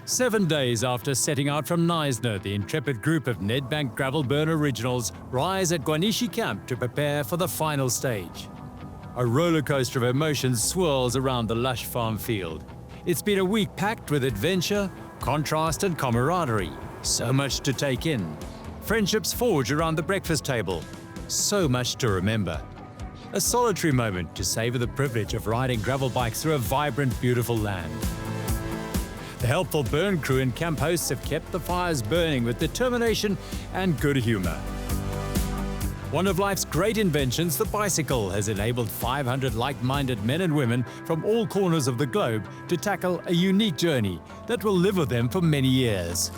7 days after setting out from Neisner, the intrepid group of Nedbank gravel burn originals rise at Gwanishi camp to prepare for the final stage. A roller coaster of emotions swirls around the lush farm field. It's been a week packed with adventure, contrast and camaraderie. So much to take in. Friendships forged around the breakfast table. So much to remember. A solitary moment to savor the privilege of riding gravel bikes through a vibrant, beautiful land. The helpful burn crew and camp hosts have kept the fires burning with determination and good humor. One of life's great inventions, the bicycle, has enabled 500 like-minded men and women from all corners of the globe to tackle a unique journey that will live with them for many years.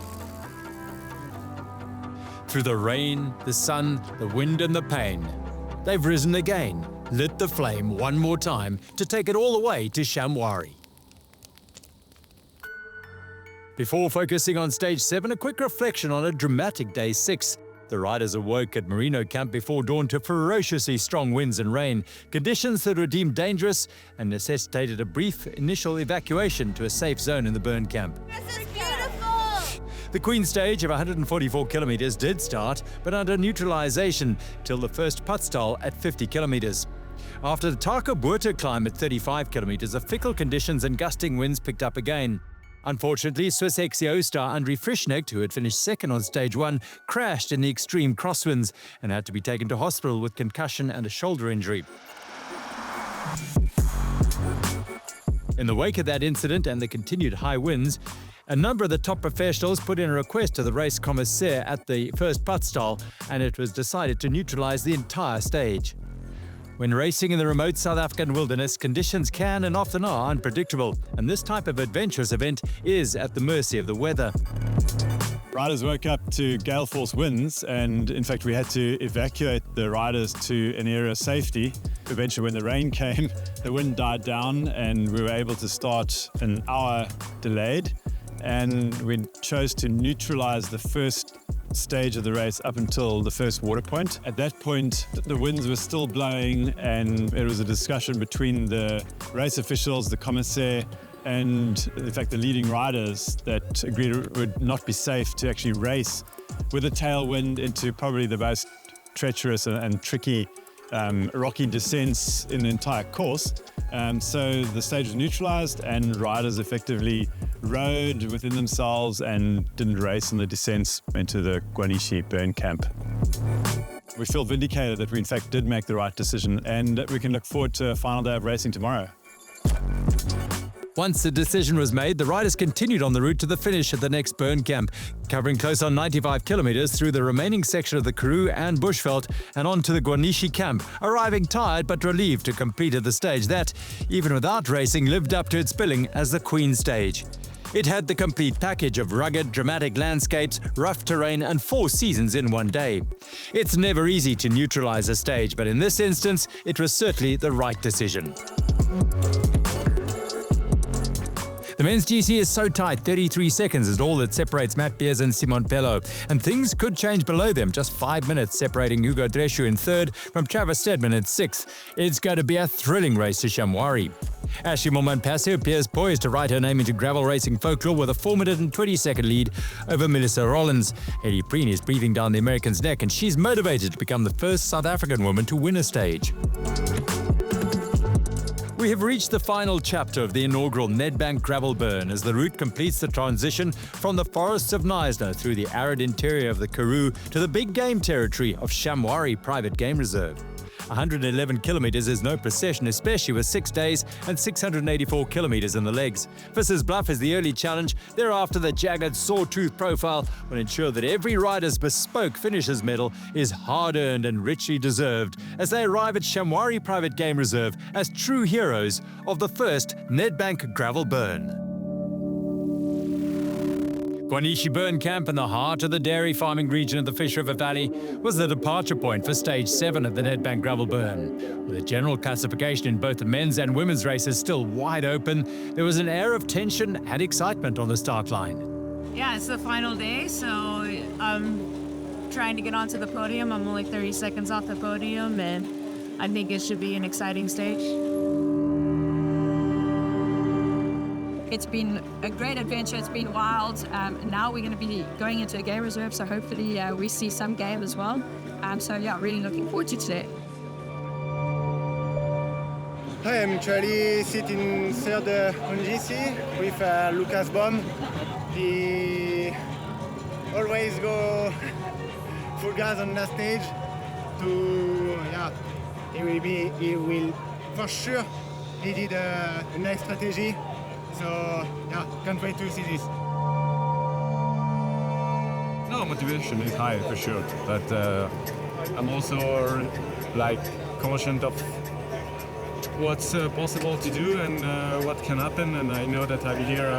Through the rain, the sun, the wind and the pain, they've risen again, lit the flame one more time to take it all the way to Shamwari. Before focusing on Stage 7, a quick reflection on a dramatic Day 6. The riders awoke at Merino camp before dawn to ferociously strong winds and rain, conditions that were deemed dangerous and necessitated a brief initial evacuation to a safe zone in the burn camp. This is beautiful! The Queen stage of 144 kilometers did start, but under neutralization till the first Putztal at 50 kilometers. After the Taka-Buerta climb at 35 kilometers, the fickle conditions and gusting winds picked up again. Unfortunately, Swiss XCO star André Frischnecht, who had finished second on Stage 1, crashed in the extreme crosswinds and had to be taken to hospital with concussion and a shoulder injury. In the wake of that incident and the continued high winds, a number of the top professionals put in a request to the race commissaire at the first Putztal, and it was decided to neutralize the entire stage. When racing in the remote South African wilderness, conditions can and often are unpredictable, and this type of adventurous event is at the mercy of the weather. Riders woke up to gale force winds, and in fact we had to evacuate the riders to an area of safety. Eventually when the rain came, the wind died down and we were able to start an hour delayed, and we chose to neutralize the first stage of the race up until the first water point. At that point, the winds were still blowing, and there was a discussion between the race officials, the commissaire, and in fact the leading riders that agreed it would not be safe to actually race with a tailwind into probably the most treacherous and tricky rocky descents in the entire course. So the stage was neutralized and riders effectively rode within themselves and didn't race in the descents into the Gwanishi burn camp. We feel vindicated that we in fact did make the right decision, and we can look forward to a final day of racing tomorrow. Once the decision was made, the riders continued on the route to the finish at the next burn camp, covering close on 95 kilometers through the remaining section of the Karoo and Bushveld and on to the Gwanishi camp, arriving tired but relieved to complete the stage that, even without racing, lived up to its billing as the Queen stage. It had the complete package of rugged, dramatic landscapes, rough terrain and 4 seasons in one day. It's never easy to neutralize a stage, but in this instance, it was certainly the right decision. The men's GC is so tight, 33 seconds is all that separates Matt Beers and Simon Pello, and things could change below them, just 5 minutes separating Hugo Dreschu in third from Travis Stedman in sixth. It's going to be a thrilling race to Shamwari. Ashley Montpassio appears poised to write her name into gravel racing folklore with a 4-minute and 20-second lead over Melissa Rollins. Eddie Preen is breathing down the American's neck, and she's motivated to become the first South African woman to win a stage. We have reached the final chapter of the inaugural Nedbank gravel burn as the route completes the transition from the forests of Neisner through the arid interior of the Karoo to the big game territory of Shamwari Private Game Reserve. 111 kilometers is no procession, especially with 6 days and 684 kilometers in the legs. Fisher's Bluff is the early challenge. Thereafter, the jagged, sawtooth profile will ensure that every rider's bespoke finisher's medal is hard-earned and richly deserved as they arrive at Shamwari Private Game Reserve as true heroes of the first Nedbank gravel burn. Gwanishi Burn Camp in the heart of the dairy farming region of the Fish River Valley was the departure point for Stage 7 of the Nedbank Gravel Burn. With the general classification in both the men's and women's races still wide open, there was an air of tension and excitement on the start line. Yeah, it's the final day, so I'm trying to get onto the podium. I'm only 30 seconds off the podium, and I think it should be an exciting stage. it's been a great adventure. It's been wild. Now we're going to be going into a game reserve, so hopefully we see some game as well. So yeah, really looking forward to today. Hi, I'm Charlie, sitting third on GC with Lucas Baum. He always go full gas on the stage. He will for sure. He did a nice strategy. So yeah, can't wait to see this. No, motivation is high for sure, but I'm also like conscious of what's possible to do and what can happen, and I know that I'm here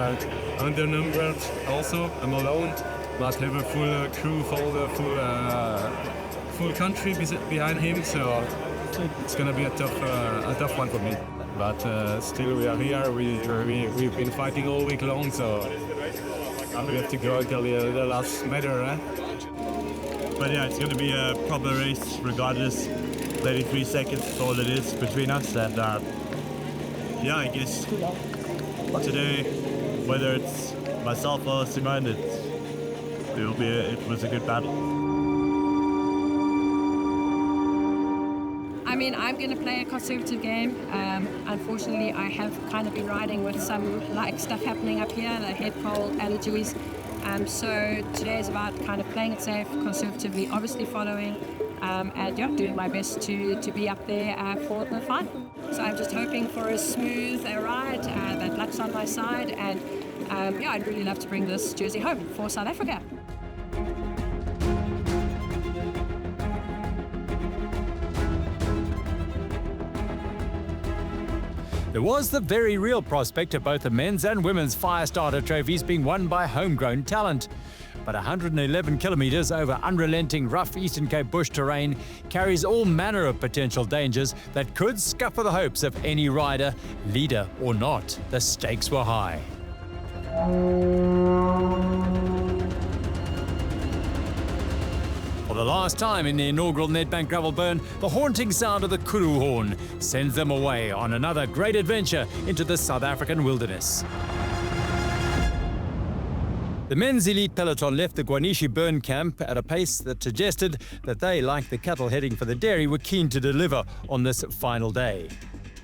undernumbered also. I'm alone, but have a full crew, full country behind him, so it's gonna be a tough one for me. But still we are here, we've been fighting all week long, so we have to go until the last meter. But yeah, it's going to be a proper race regardless. 33 seconds is all it is between us, and yeah, I guess today, whether it's myself or Simone, it was a good battle. I mean, I'm going to play a conservative game. Unfortunately, I have kind of been riding with some stuff happening up here, the head cold, allergies. So today is about kind of playing it safe, conservatively, obviously following, and yeah, doing my best to be up there for the final. So I'm just hoping for a smooth ride, that luck's on my side, and yeah, I'd really love to bring this jersey home for South Africa. There was the very real prospect of both the men's and women's fire starter trophies being won by homegrown talent. But 111 kilometres over unrelenting rough Eastern Cape bush terrain carries all manner of potential dangers that could scupper the hopes of any rider, leader or not. The stakes were high. For the last time in the inaugural Nedbank Gravel Burn, the haunting sound of the kuru horn sends them away on another great adventure into the South African wilderness. The men's elite peloton left the Gwanishi burn camp at a pace that suggested that they, like the cattle heading for the dairy, were keen to deliver on this final day.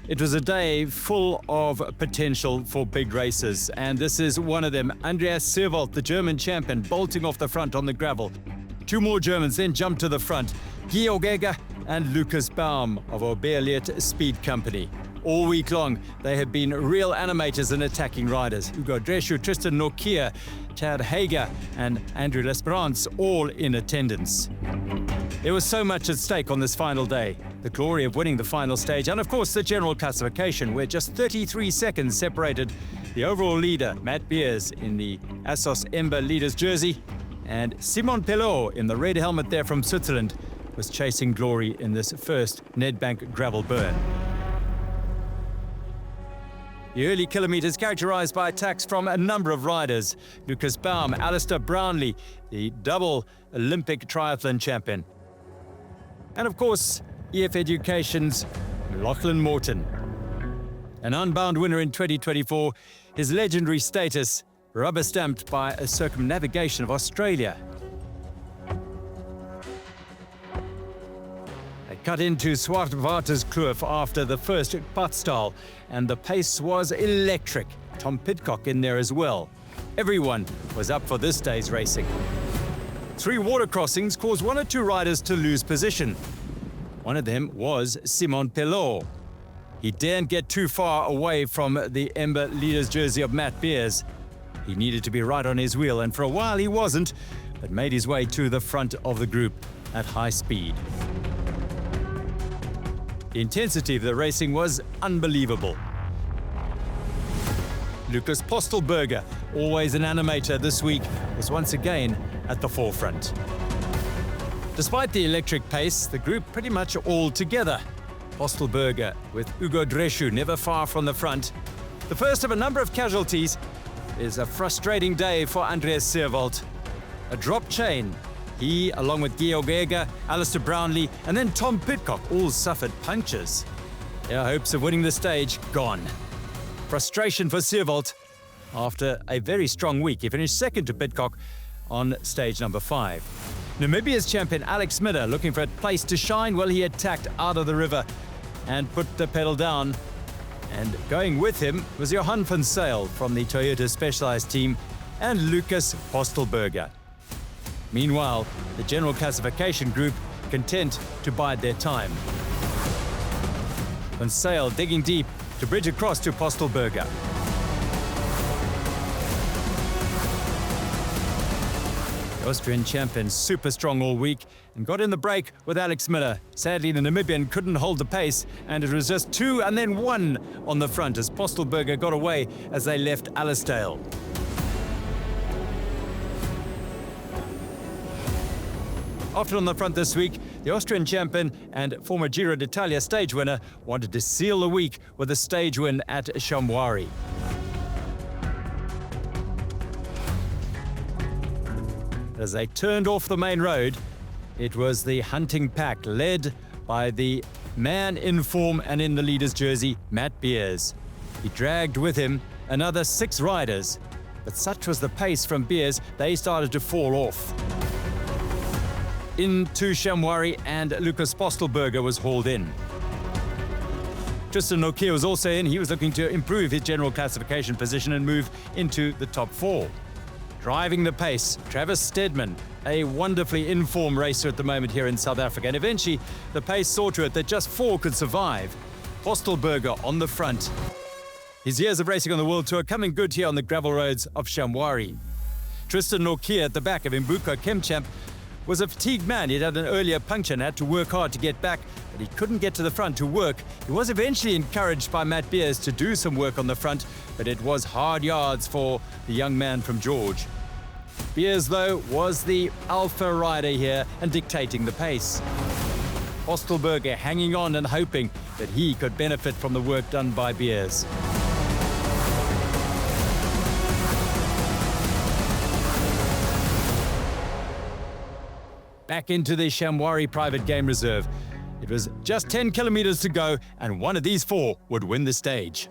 It was a day full of potential for big races, and this is one of them. Andreas Seewald, the German champion, bolting off the front on the gravel. Two more Germans then jumped to the front, Georg Egger and Lucas Baum of Oberliet Speed Company. All week long, they have been real animators and attacking riders. Ugo Dreschu, Tristan Norkier, Chad Hager and Andrew Lesperance all in attendance. There was so much at stake on this final day. The glory of winning the final stage and of course the general classification, where just 33 seconds separated the overall leader, Matt Beers, in the Assos Ember leader's jersey, and Simon Pelot in the red helmet there from Switzerland was chasing glory in this first Nedbank Gravel Burn. The early kilometres characterised by attacks from a number of riders. Lucas Baum, Alistair Brownlee, the double Olympic triathlon champion. And of course, EF Education's Lachlan Morton. An Unbound winner in 2024, his legendary status rubber-stamped by a circumnavigation of Australia. They cut into Swartwaterskloof after the first Padstall, and the pace was electric. Tom Pidcock in there as well. Everyone was up for this day's racing. 3 water crossings caused 1 or 2 riders to lose position. One of them was Simon Pelot. He daren't get too far away from the Ember leader's jersey of Matt Beers. He needed to be right on his wheel, and for a while he wasn't, but made his way to the front of the group at high speed. The intensity of the racing was unbelievable. Lucas Postelberger, always an animator this week, was once again at the forefront. Despite the electric pace, the group pretty much all together. Postelberger with Ugo Dreschu never far from the front. The first of a number of casualties is a frustrating day for Andreas Seewald. A drop chain. He, along with Georg Egger, Alistair Brownlee, and then Tom Pidcock, all suffered punctures. Their hopes of winning the stage gone. Frustration for Seewald, after a very strong week. He finished second to Pidcock on stage number 5. Namibia's champion Alex Midder, looking for a place to shine, well, he attacked out of the river and put the pedal down. And going with him was Johan van Zyl from the Toyota Specialized team and Lucas Postelberger. Meanwhile, the general classification group content to bide their time. Van Zyl digging deep to bridge across to Postelberger. The Austrian champion super strong all week and got in the break with Alex Miller. Sadly, the Namibian couldn't hold the pace, and it was just 2 and then 1 on the front as Postelberger got away as they left Allisdale. After on the front this week, the Austrian champion and former Giro d'Italia stage winner wanted to seal the week with a stage win at Shamwari. As they turned off the main road, it was the hunting pack led by the man in form and in the leader's jersey, Matt Beers. He dragged with him another 6 riders, but such was the pace from Beers, they started to fall off. Into Shamwari, and Lucas Postelberger was hauled in. Tristan Nokia was also in. He was looking to improve his general classification position and move into the top 4. Driving the pace, Travis Stedman, a wonderfully in-form racer at the moment here in South Africa. And eventually, the pace saw to it that just 4 could survive. Postelberger on the front. His years of racing on the World Tour coming good here on the gravel roads of Shamwari. Tristan Nokia at the back of Imbuko Kemchamp was a fatigued man. He'd had an earlier puncture and had to work hard to get back, but he couldn't get to the front to work. He was eventually encouraged by Matt Beers to do some work on the front, but it was hard yards for the young man from George. Beers, though, was the alpha rider here and dictating the pace. Postelberger hanging on and hoping that he could benefit from the work done by Beers. Back into the Shamwari private game reserve. It was just 10 kilometers to go, and one of these 4 would win the stage.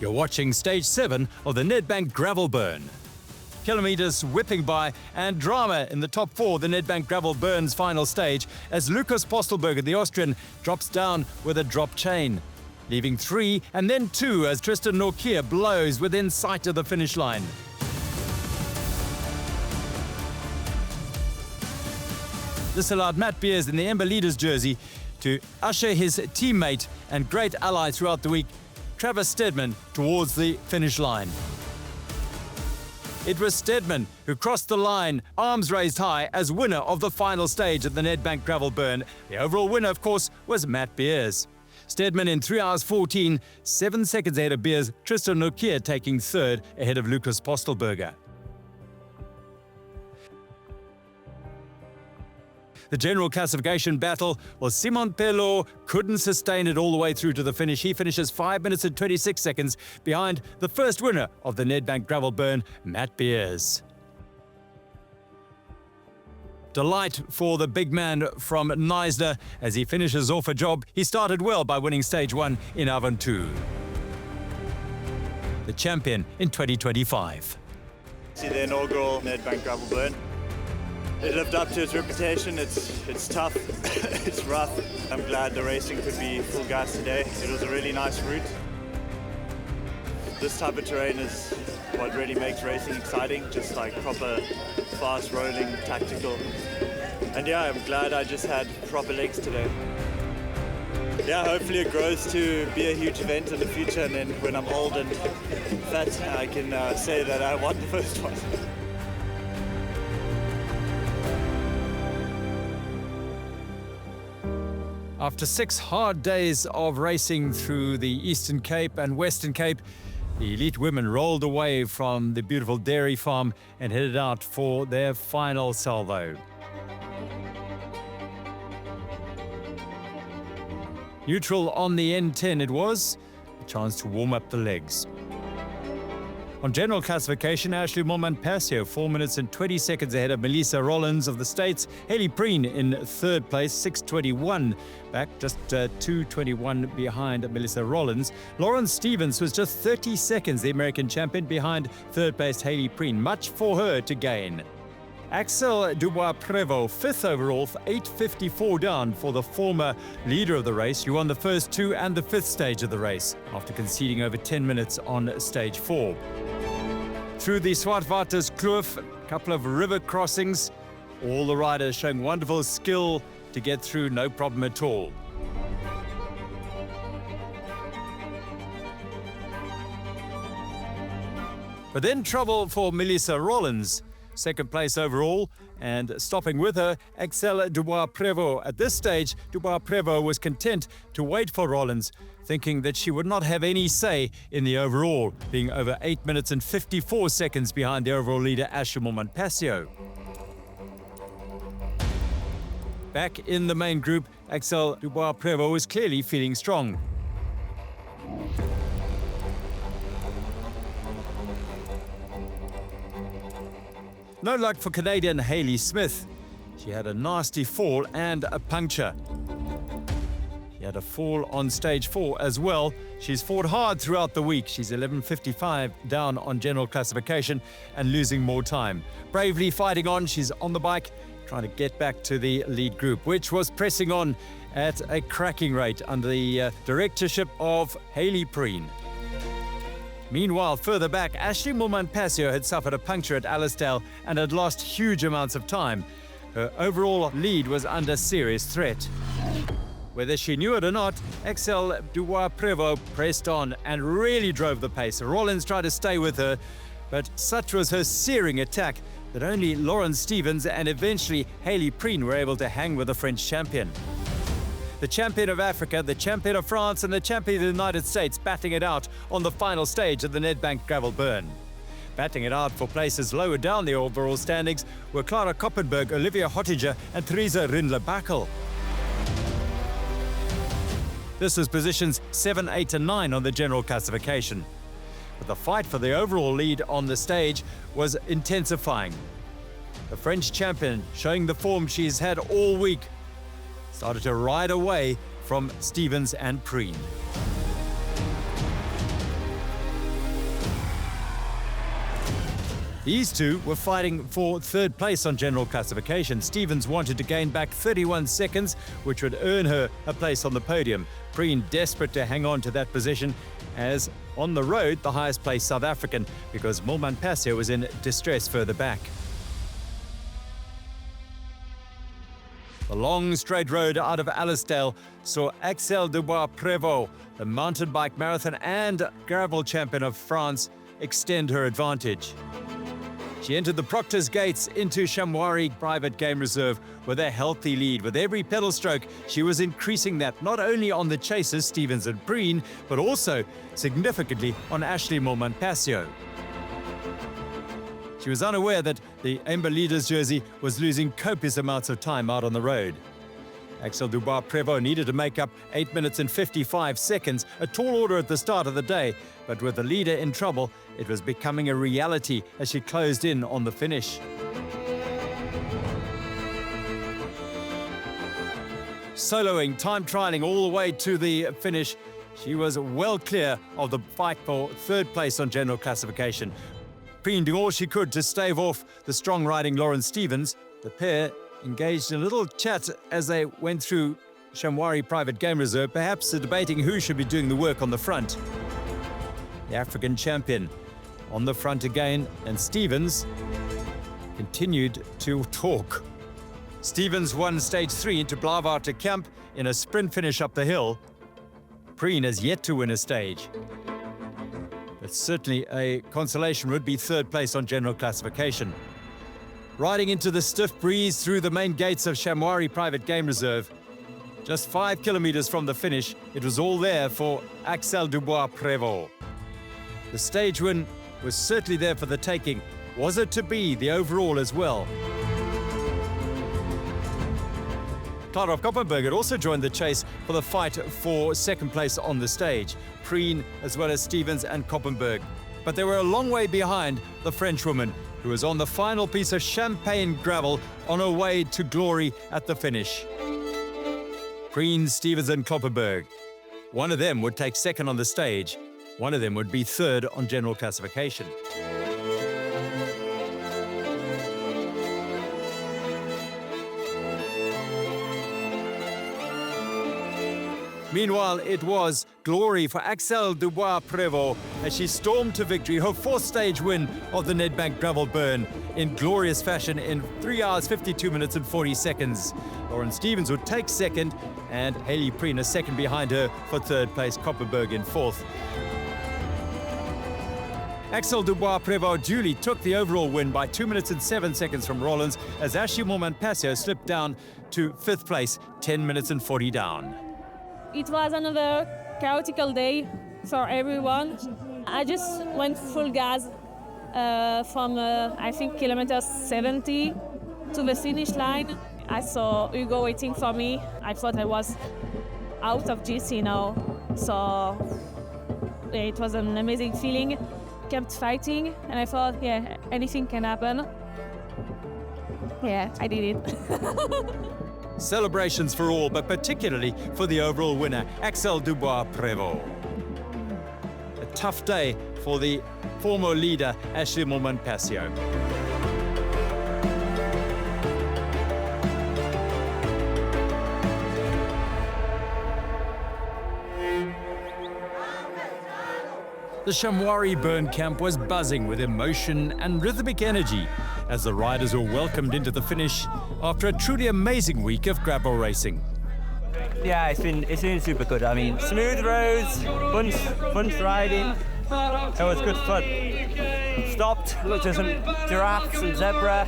You're watching stage 7 of the Nedbank Gravel Burn. Kilometers whipping by, and drama in the top 4, the Nedbank Gravel Burn's final stage, as Lucas Postelberger, the Austrian, drops down with a drop chain, leaving 3 and then 2 as Tristan Nokia blows within sight of the finish line. This allowed Matt Beers in the Ember Leaders jersey to usher his teammate and great ally throughout the week, Travis Stedman, towards the finish line. It was Stedman who crossed the line, arms raised high, as winner of the final stage at the Nedbank Gravel Burn. The overall winner, of course, was Matt Beers. Stedman in 3 hours 14, 7 seconds ahead of Beers, Tristan Nokia taking 3rd ahead of Lucas Postelberger. The general classification battle, well, Simon Pello couldn't sustain it all the way through to the finish. He finishes 5 minutes and 26 seconds behind the first winner of the Nedbank Gravel Burn, Matt Beers. Delight for the big man from Neisner as he finishes off a job. He started well by winning stage 1 in Avontuur. The champion in 2025. See the inaugural Nedbank Gravel Burn. It lived up to its reputation. It's tough, it's rough. I'm glad the racing could be full gas today. It was a really nice route. This type of terrain is what really makes racing exciting, just like proper fast rolling, tactical. And yeah, I'm glad I just had proper legs today. Yeah, hopefully it grows to be a huge event in the future, and then when I'm old and fat, I can say that I won the first one. After 6 hard days of racing through the Eastern Cape and Western Cape, the elite women rolled away from the beautiful dairy farm and headed out for their final salvo. Neutral on the N10 it was, a chance to warm up the legs. On general classification, Ashley Montman-Passio, 4 minutes and 20 seconds ahead of Melissa Rollins of the States. Haley Preen in third place, 6:21 back, just 2:21 behind Melissa Rollins. Lauren Stevens was just 30 seconds, the American champion, behind third place Haley Preen. Much for her to gain. Axelle Dubau-Prévot, fifth overall, 8:54 down for the former leader of the race. She won the first two and the fifth stage of the race after conceding over 10 minutes on stage 4. Through the Swartwaterskloof, a couple of river crossings, all the riders showing wonderful skill to get through, no problem at all. But then trouble for Melissa Rollins. Second place overall, and stopping with her, Axelle Dubau-Prévot. At this stage, Dubau-Prévot was content to wait for Rollins, thinking that she would not have any say in the overall, being over 8 minutes and 54 seconds behind the overall leader, Ashley Montman-Passio. Back in the main group, Axelle Dubau-Prévot was clearly feeling strong. No luck for Canadian Hayley Smith. She had a nasty fall and a puncture. She had a fall on stage 4 as well. She's fought hard throughout the week. She's 11:55 down on general classification and losing more time. Bravely fighting on, she's on the bike, trying to get back to the lead group, which was pressing on at a cracking rate under the directorship of Haley Preen. Meanwhile, further back, Ashley Montman-Passio had suffered a puncture at Allisdale and had lost huge amounts of time. Her overall lead was under serious threat. Whether she knew it or not, Axelle Dubau-Prévot pressed on and really drove the pace. Rollins tried to stay with her, but such was her searing attack that only Lauren Stevens and eventually Haley Preen were able to hang with the French champion. The champion of Africa, the champion of France, and the champion of the United States battling it out on the final stage of the Nedbank Gravel Burn. Batting it out for places lower down the overall standings were Clara Koppenberg, Olivia Hottinger, and Theresa Rindler-Backel. This was positions 7, 8, and 9 on the general classification. But the fight for the overall lead on the stage was intensifying. The French champion, showing the form she's had all week, started to ride away from Stevens and Preen. These two were fighting for third place on general classification. Stevens wanted to gain back 31 seconds, which would earn her a place on the podium. Preen desperate to hang on to that position, as on the road, the highest placed South African, because Montman-Passio was in distress further back. The long straight road out of Allisdale saw Axelle Dubau-Prévot, the mountain bike marathon and gravel champion of France, extend her advantage. She entered the Proctor's Gates into Shamwari Private Game Reserve with a healthy lead. With every pedal stroke, she was increasing that not only on the chasers, Stevens and Preen, but also significantly on Ashley Montman-Passio. She was unaware that the Amber Leaders jersey was losing copious amounts of time out on the road. Axelle Dubau-Prévot needed to make up 8 minutes and 55 seconds, a tall order at the start of the day, but with the leader in trouble, it was becoming a reality as she closed in on the finish. Soloing, time trialing all the way to the finish, she was well clear of the fight for third place on general classification. Preen doing all she could to stave off the strong riding Lauren Stevens. The pair engaged in a little chat as they went through Shamwari Private Game Reserve, perhaps debating who should be doing the work on the front. The African champion on the front again, and Stevens continued to talk. Stevens won stage 3 into Blaarwater Camp in a sprint finish up the hill. Preen has yet to win a stage. But certainly a consolation would be third place on general classification. Riding into the stiff breeze through the main gates of Shamwari Private Game Reserve, just 5 kilometers from the finish, it was all there for Axelle Dubau-Prévot. The stage win was certainly there for the taking. Was it to be the overall as well? Clara Koppenberg had also joined the chase for the fight for second place on the stage. Preen, as well as Stevens and Koppenberg. but they were a long way behind the Frenchwoman, who was on the final piece of champagne gravel on her way to glory at the finish. Preen, Stevens and Kloppenberg. One of them would take second on the stage. One of them would be third on general classification. Meanwhile, it was glory for Axelle Dubau-Prévot as she stormed to victory, her fourth stage win of the Nedbank Gravel Burn in glorious fashion in 3 hours, 52 minutes and 40 seconds. Lauren Stevens would take second and Hayley Preen a second behind her for third place, Koppenberg in fourth. Axelle Dubau-Prévot duly took the overall win by 2 minutes and 7 seconds from Rollins as Ashley Mourman-Passio slipped down to fifth place, 10 minutes and 40 down. It was another chaotic day for everyone. I just went full gas from, I think, kilometers 70 to the finish line. I saw Hugo waiting for me. I thought I was out of GC now. So it was an amazing feeling. Kept fighting, and I thought, yeah, anything can happen. Yeah, I did it. Celebrations for all, but particularly for the overall winner, Axelle Dubau-Prévot. A tough day for the former leader, Ashley Mourman-Passio. The Shamwari burn camp was buzzing with emotion and rhythmic energy as the riders were welcomed into the finish after a truly amazing week of gravel racing. Yeah, it's been super good. I mean, smooth roads, fun riding. It was good fun. Stopped, looked at some giraffes and zebra.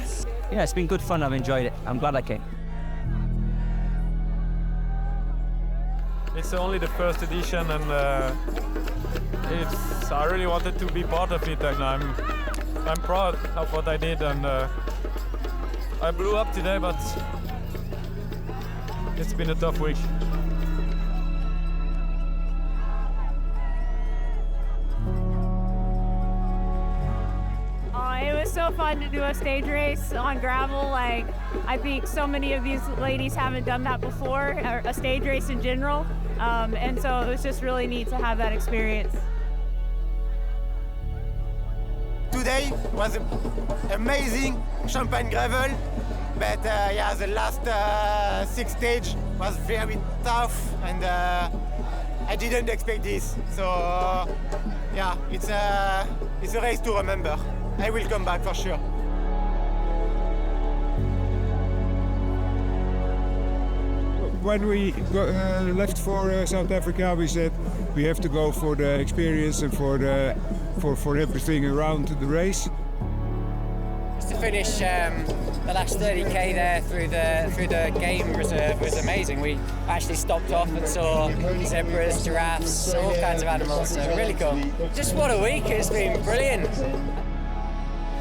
Yeah, it's been good fun. I've enjoyed it. I'm glad I came. It's only the first edition, and I really wanted to be part of it, and I'm proud of what I did, and I blew up today, but it's been a tough week. It was so fun to do a stage race on gravel. Like, I think so many of these ladies haven't done that before, or a stage race in general. And so it was just really neat to have that experience. Today was amazing champagne gravel, but yeah, the last 6 stage was very tough, and I didn't expect this. So yeah, it's a race to remember. I will come back for sure. When we left for South Africa, we said we have to go for the experience and for everything around the race. Just to finish the last 30k there through the game reserve was amazing. We actually stopped off and saw zebras, giraffes, all kinds of animals. So really cool. Just what a week! It's been brilliant.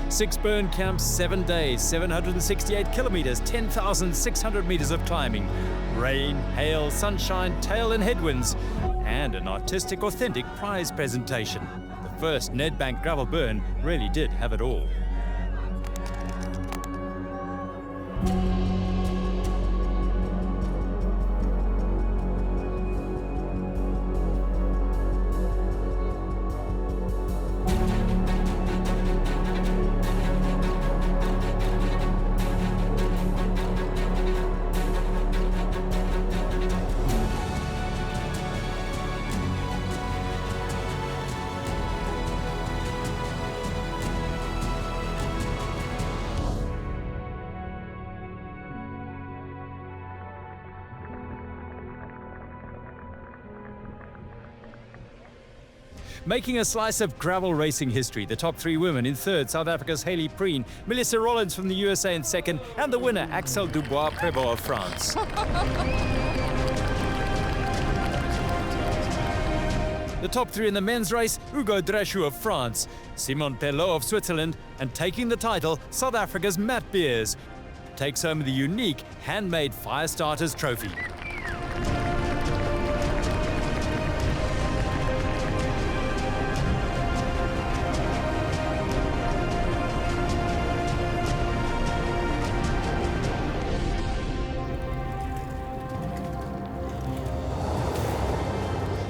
6 burn camps, 7 days, 768 kilometers, 10,600 meters of climbing. Rain, hail, sunshine, tail and headwinds, and an artistic, authentic prize presentation. The first Nedbank Gravel Burn really did have it all. Making a slice of gravel racing history, the top 3 women in third, South Africa's Hayley Preen, Melissa Rollins from the USA in second, and the winner, Axelle Dubau-Prévot of France. The top 3 in the men's race, Hugo Drechou of France, Simon Pelot of Switzerland, and taking the title, South Africa's Matt Beers, takes home the unique handmade Fire Starters trophy.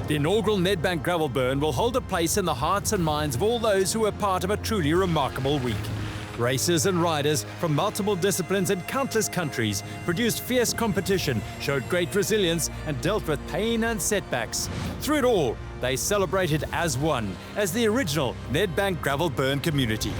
The inaugural Nedbank Gravel Burn will hold a place in the hearts and minds of all those who were part of a truly remarkable week. Racers and riders from multiple disciplines and countless countries produced fierce competition, showed great resilience, and dealt with pain and setbacks. Through it all, they celebrated as one, as the original Nedbank Gravel Burn community.